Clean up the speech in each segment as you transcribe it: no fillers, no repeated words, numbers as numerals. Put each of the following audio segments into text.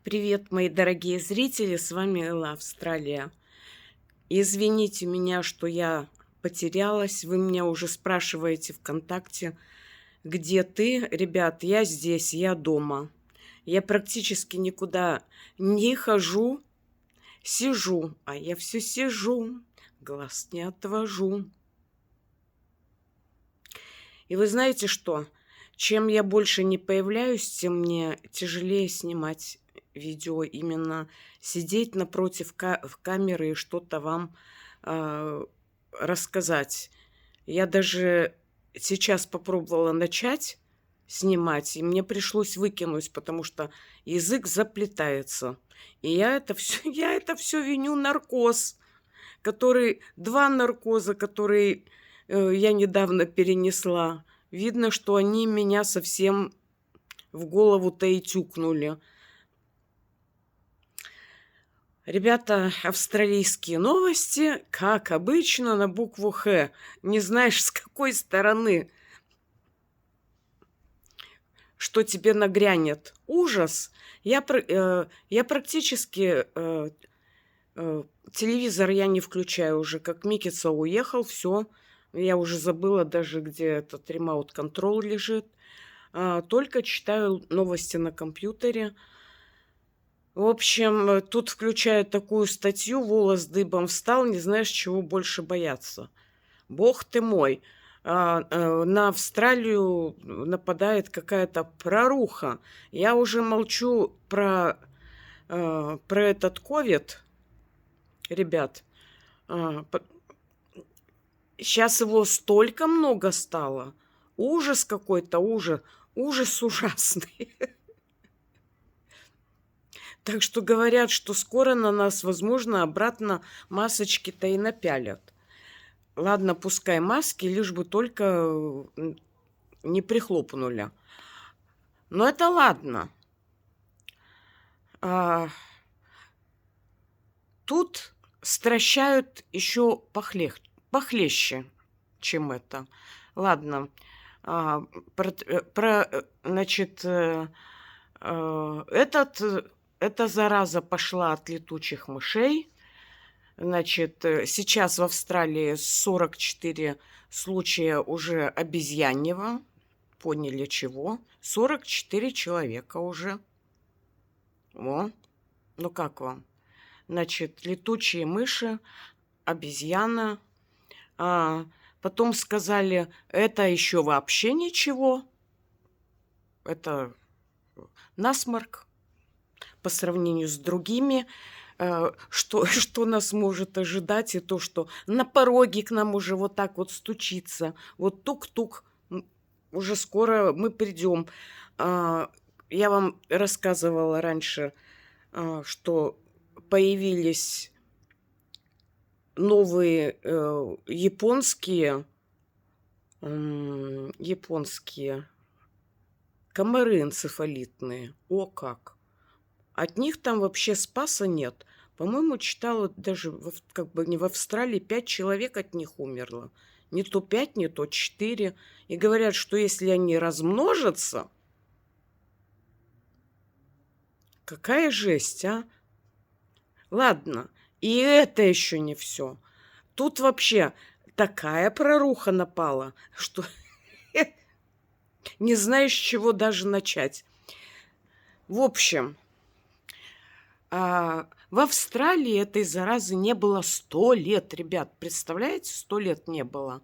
Привет, мои дорогие зрители, с вами Элла Австралия. Извините меня, что я потерялась. Вы меня уже спрашиваете ВКонтакте, где ты? Ребят, я здесь, я дома. Я практически никуда не хожу, сижу, а я все сижу, глаз не отвожу. И вы знаете что? Чем я больше не появляюсь, тем мне тяжелее снимать видео, именно сидеть напротив камеры и что-то вам рассказать. Я даже сейчас попробовала начать снимать, и мне пришлось выкинуть, потому что язык заплетается. И я это все виню наркоз, два наркоза, которые я недавно перенесла. Видно, что они меня совсем в голову-то и тюкнули. Ребята, австралийские новости, как обычно, на букву «Х». Не знаешь, с какой стороны, что тебе нагрянет. Ужас. Я практически... телевизор я не включаю уже, как Микица уехал, все. Я уже забыла даже, где этот ремоут-контрол лежит. Только читаю новости на компьютере. В общем, тут включают такую статью, волос дыбом встал, не знаешь, чего больше бояться. Бог ты мой. На Австралию нападает какая-то проруха. Я уже молчу про этот ковид, ребят. Сейчас его столько много стало. Ужас какой-то, ужас ужасный. Так что говорят, что скоро на нас, возможно, обратно масочки-то и напялят. Ладно, пускай маски, лишь бы только не прихлопнули. Но это ладно. Тут стращают еще похлеще, чем это. Ладно. Значит, эта зараза пошла от летучих мышей. Значит, сейчас в Австралии 44 случая уже обезьяньего. Поняли чего? 44 человека уже. О, ну как вам? Значит, летучие мыши, обезьяна. Потом сказали, это еще вообще ничего. Это насморк по сравнению с другими. Что нас может ожидать, и то, что на пороге к нам уже вот так вот стучится. Вот тук-тук, уже скоро мы придем. Я вам рассказывала раньше, что появились новые японские комары энцефалитные. О как! От них там вообще спаса нет. По-моему, читала даже как бы не в Австралии 5 человек от них умерло. Не то 5, не то 4. И говорят, что если они размножатся, какая жесть, а? Ладно, и это еще не все. Тут вообще такая проруха напала, что не знаешь, с чего даже начать. В общем, в Австралии этой заразы не было 100 лет, ребят. Представляете, 100 лет не было.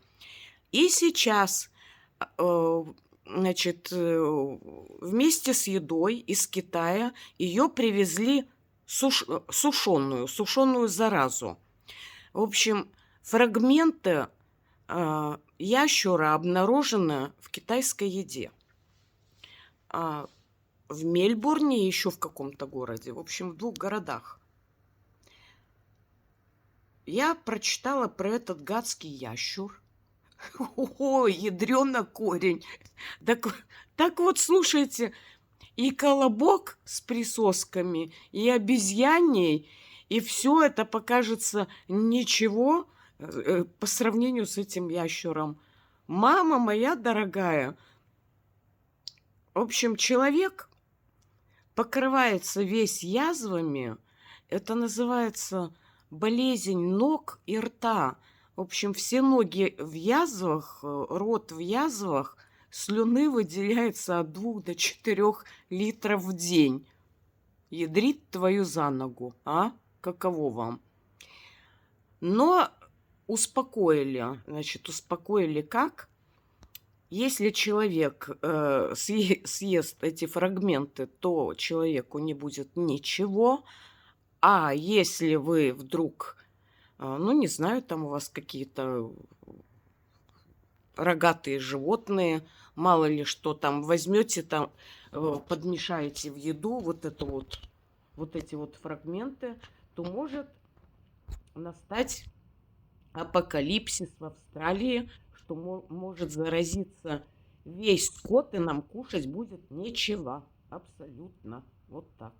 И сейчас, значит, вместе с едой из Китая ее привезли сушеную заразу. В общем, фрагменты ящера обнаружены в китайской еде. В Мельбурне и еще в каком-то городе. В общем, в 2 городах. Я прочитала про этот гадский ящур. О, ядрёна корень. Так вот, слушайте, и колобок с присосками, и обезьяней, и все это покажется ничего по сравнению с этим ящуром. Мама моя дорогая. В общем, человек покрывается весь язвами. Это называется болезнь ног и рта. В общем, все ноги в язвах, рот в язвах, слюны выделяется от 2 до 4 литров в день. Ядрит твою за ногу, а? Каково вам? Но успокоили. Значит, успокоили как? Если человек съест эти фрагменты, то человеку не будет ничего. А если вы вдруг, ну, не знаю, там у вас какие-то рогатые животные, мало ли что там, возьмете там, подмешаете в еду вот эти вот фрагменты, то может настать апокалипсис в Австралии, что может заразиться весь скот, и нам кушать будет нечего. Абсолютно. Вот так.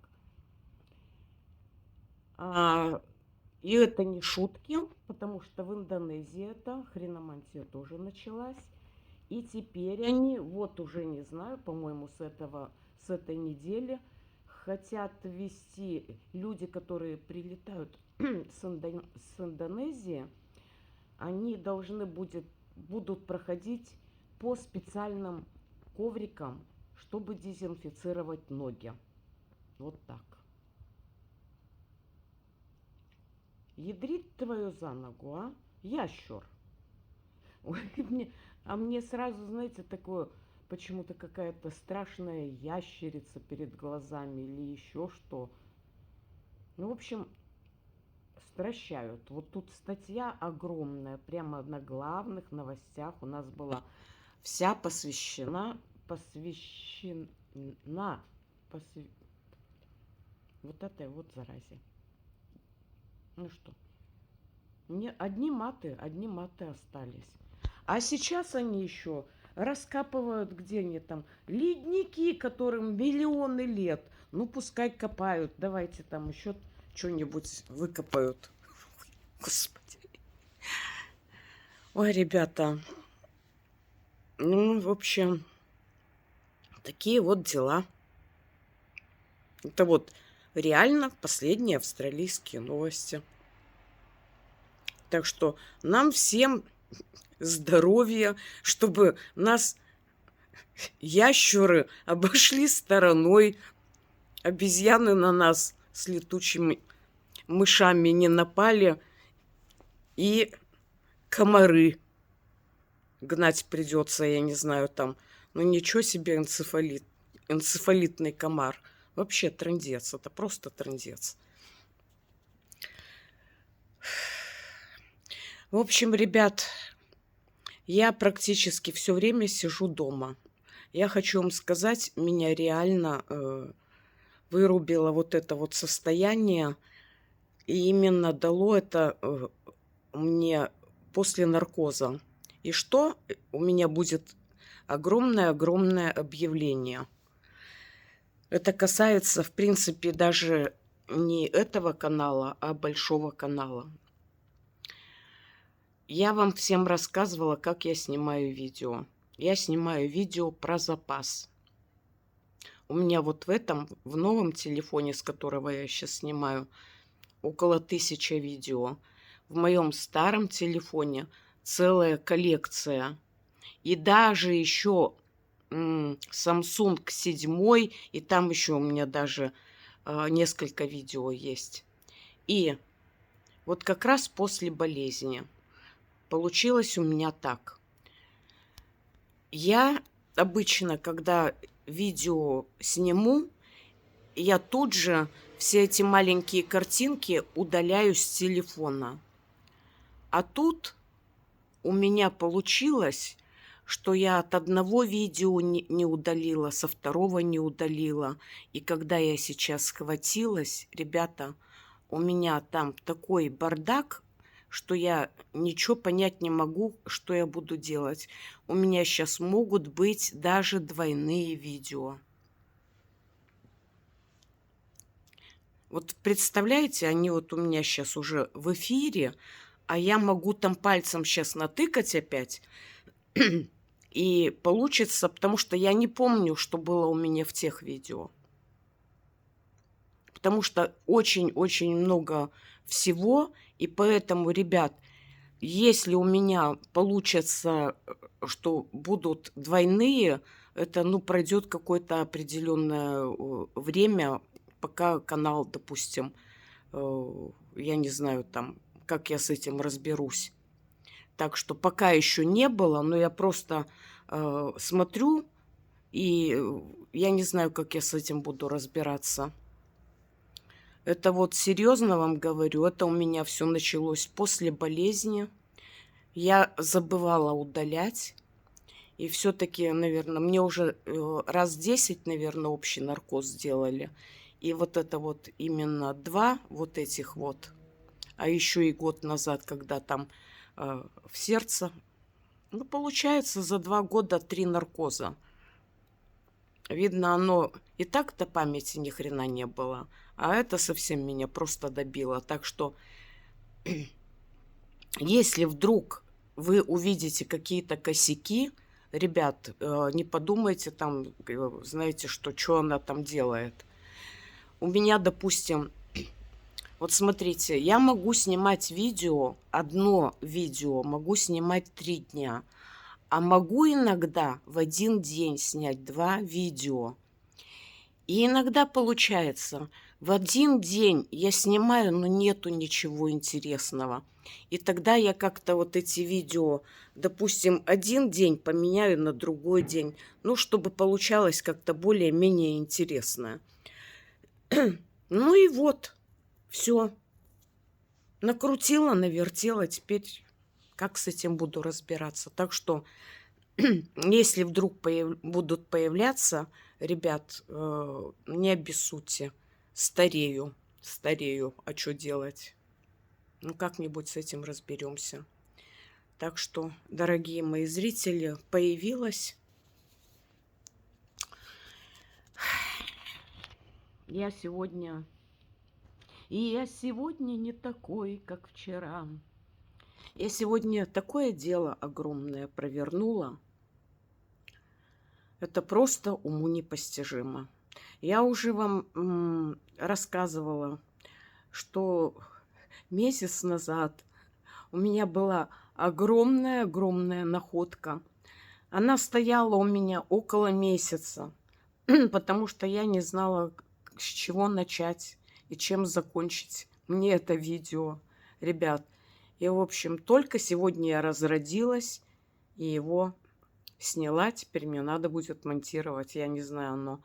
И это не шутки, потому что в Индонезии эта хреномантия тоже началась. И теперь они, вот уже не знаю, по-моему, с этой недели хотят ввести люди, которые прилетают с Индонезии, они должны будут проходить по специальным коврикам, чтобы дезинфицировать ноги. Вот так. Ядрит твою за ногу, а? Ящер. Ой, мне сразу, знаете, такое, почему-то какая-то страшная ящерица перед глазами или еще что. Ну, в общем, стращают. Вот тут статья огромная, прямо на главных новостях у нас была вся посвящена вот этой вот заразе. Ну что, одни маты остались. А сейчас они еще раскапывают, где они там, ледники, которым миллионы лет. Ну, пускай копают. Давайте там еще что-нибудь выкопают. Господи. Ой, ребята. Ну, в общем, такие вот дела. Это вот реально последние австралийские новости. Так что нам всем здоровья, чтобы нас ящеры обошли стороной, обезьяны на нас с летучими мышами не напали, и комары гнать придется, я не знаю, там. Ну ничего себе энцефалитный комар. Вообще трындец, это просто трындец. В общем, ребят, я практически все время сижу дома. Я хочу вам сказать, меня реально вырубило вот это вот состояние. И именно дало это мне после наркоза. И что? У меня будет огромное-огромное объявление. Это касается, в принципе, даже не этого канала, а большого канала. Я вам всем рассказывала, как я снимаю видео. Я снимаю видео про запас. У меня вот в новом телефоне, с которого я сейчас снимаю, около 1000 видео. В моем старом телефоне целая коллекция. И даже еще Samsung 7, и там еще у меня даже несколько видео есть. И вот как раз после болезни получилось у меня так. Я обычно, когда видео сниму, я тут же все эти маленькие картинки удаляю с телефона. А тут у меня получилось, что я от одного видео не удалила, со второго не удалила. И когда я сейчас схватилась, ребята, у меня там такой бардак, что я ничего понять не могу, что я буду делать. У меня сейчас могут быть даже двойные видео. Вот представляете, они вот у меня сейчас уже в эфире, а я могу там пальцем сейчас натыкать опять, и получится, потому что я не помню, что было у меня в тех видео. Потому что очень-очень много всего. И поэтому, ребят, если у меня получится, что будут двойные, это, ну, пройдет какое-то определенное время, пока канал, допустим, я не знаю там, как я с этим разберусь. Так что пока еще не было, но я просто смотрю, и я не знаю, как я с этим буду разбираться. Это вот серьезно вам говорю, это у меня все началось после болезни. Я забывала удалять. И все-таки, наверное, мне уже раз 10, наверное, общий наркоз сделали. И вот это вот именно 2 вот этих вот. А еще и год назад, когда там в сердце. Ну, получается, за 2 года 3 наркоза. Видно, оно и так-то памяти ни хрена не было. А это совсем меня просто добило. Так что, если вдруг вы увидите какие-то косяки, ребят, не подумайте там, знаете, что она там делает. У меня, допустим, вот смотрите, я могу снимать видео, одно видео могу снимать 3 дня. А могу иногда в один день снять 2 видео. И иногда получается, в один день я снимаю, но нету ничего интересного. И тогда я как-то вот эти видео, допустим, один день поменяю на другой день, ну, чтобы получалось как-то более-менее интересно. Ну и вот, все. Накрутила, навертела, теперь как с этим буду разбираться. Так что, если вдруг будут появляться, ребят, не обессудьте. Старею, старею. А что делать? Ну, как-нибудь с этим разберемся. Так что, дорогие мои зрители, появилась. Я сегодня не такой, как вчера. Я сегодня такое дело огромное провернула. Это просто уму непостижимо. Я уже вам рассказывала, что месяц назад у меня была огромная находка. Она стояла у меня около месяца, потому что я не знала, с чего начать и чем закончить мне это видео. Ребят, и, в общем, только сегодня я разродилась и его сняла. Теперь мне надо будет монтировать. Я не знаю, оно,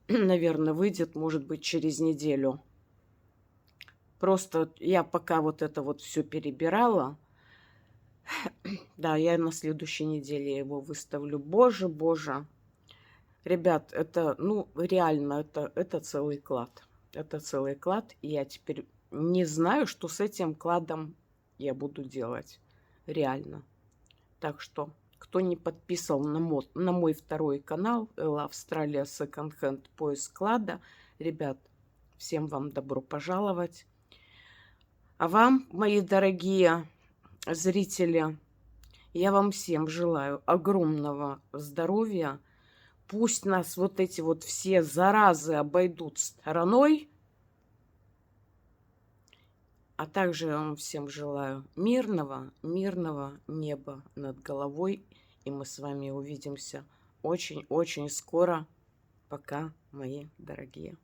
наверное, выйдет, может быть, через неделю. Просто я пока вот это вот все перебирала. Да, я на следующей неделе его выставлю. Боже, боже. Ребят, это, ну, реально, это целый клад. Это целый клад. И я теперь не знаю, что с этим кладом я буду делать. Реально. Так что, кто не подписан на мой второй канал, Элла Австралия Second Hand поиск клада, ребят, всем вам добро пожаловать. А вам, мои дорогие зрители, я вам всем желаю огромного здоровья. Пусть нас вот эти вот все заразы обойдут стороной. А также я вам всем желаю мирного неба над головой. И мы с вами увидимся очень-очень скоро. Пока, мои дорогие.